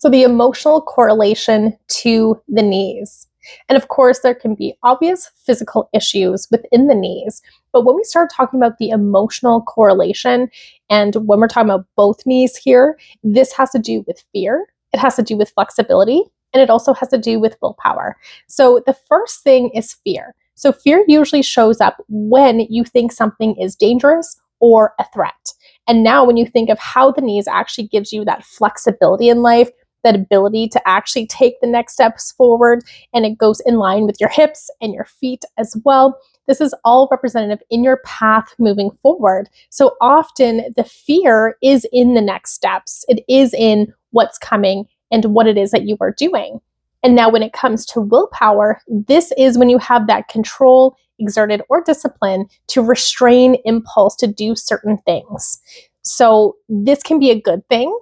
So, the emotional correlation to the knees. And of course, there can be obvious physical issues within the knees. But when we start talking about the emotional correlation, and when we're talking about both knees here, this has to do with fear, it has to do with flexibility, and it also has to do with willpower. So, the first thing is fear. So, fear usually shows up when you think something is dangerous or a threat. And now, when you think of how the knees actually gives you that flexibility in life, that ability to actually take the next steps forward, and it goes in line with your hips and your feet as well. This is all representative in your path moving forward. So often the fear is in the next steps. It is in what's coming and what it is that you are doing. And now when it comes to willpower, this is when you have that control exerted or discipline to restrain impulse to do certain things. So this can be a good thing,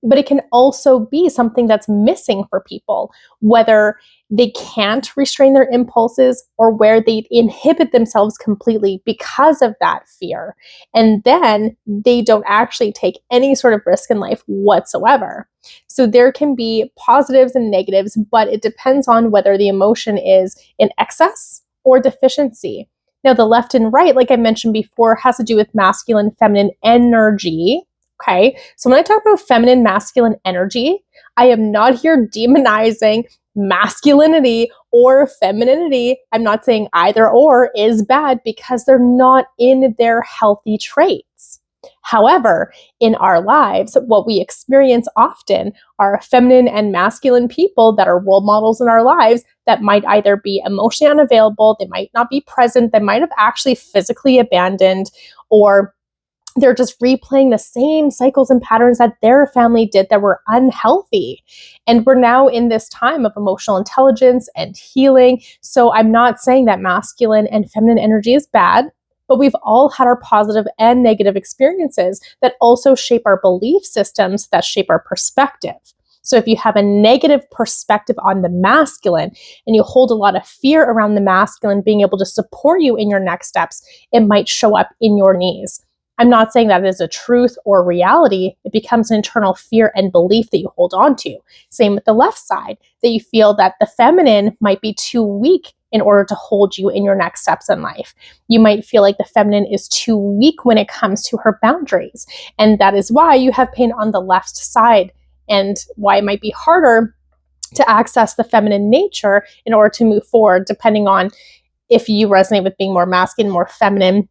but it can also be something that's missing for people, whether they can't restrain their impulses or where they inhibit themselves completely because of that fear. And then they don't actually take any sort of risk in life whatsoever. So there can be positives and negatives, but it depends on whether the emotion is in excess or deficiency. Now, the left and right, like I mentioned before, has to do with masculine, feminine energy. Okay, so when I talk about feminine, masculine energy, I am not here demonizing masculinity or femininity. I'm not saying either or is bad because they're not in their healthy traits. However, in our lives, what we experience often are feminine and masculine people that are role models in our lives that might either be emotionally unavailable, they might not be present, they might have actually physically abandoned, or they're just replaying the same cycles and patterns that their family did that were unhealthy. And we're now in this time of emotional intelligence and healing. So I'm not saying that masculine and feminine energy is bad, but we've all had our positive and negative experiences that also shape our belief systems, that shape our perspective. So if you have a negative perspective on the masculine and you hold a lot of fear around the masculine being able to support you in your next steps, it might show up in your knees. I'm not saying that is a truth or reality. It becomes an internal fear and belief that you hold on to. Same with the left side, that you feel that the feminine might be too weak in order to hold you in your next steps in life. You might feel like the feminine is too weak when it comes to her boundaries. And that is why you have pain on the left side and why it might be harder to access the feminine nature in order to move forward, depending on if you resonate with being more masculine, more feminine,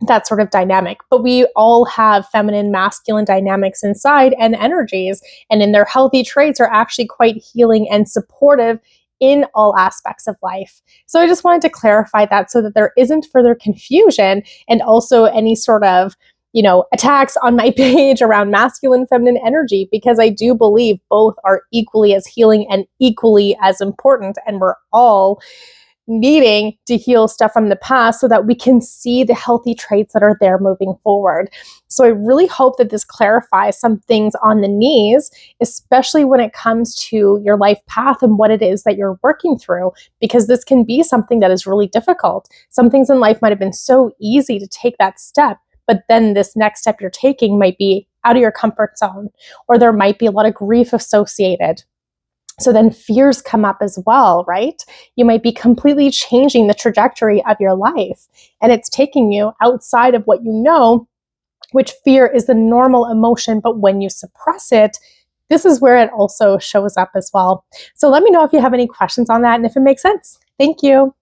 that sort of dynamic. But we all have feminine, masculine dynamics inside and energies, and in their healthy traits are actually quite healing and supportive in all aspects of life. So I just wanted to clarify that so that there isn't further confusion and also any sort of attacks on my page around masculine, feminine energy, because I do believe both are equally as healing and equally as important, and we're all needing to heal stuff from the past so that we can see the healthy traits that are there moving forward. So I really hope that this clarifies some things on the knees, especially when it comes to your life path and what it is that you're working through, because this can be something that is really difficult. Some things in life might have been so easy to take that step, but then this next step you're taking might be out of your comfort zone, or there might be a lot of grief associated. So then fears come up as well, right? You might be completely changing the trajectory of your life, and it's taking you outside of what you know, which fear is the normal emotion. But when you suppress it, this is where it also shows up as well. So let me know if you have any questions on that and if it makes sense. Thank you.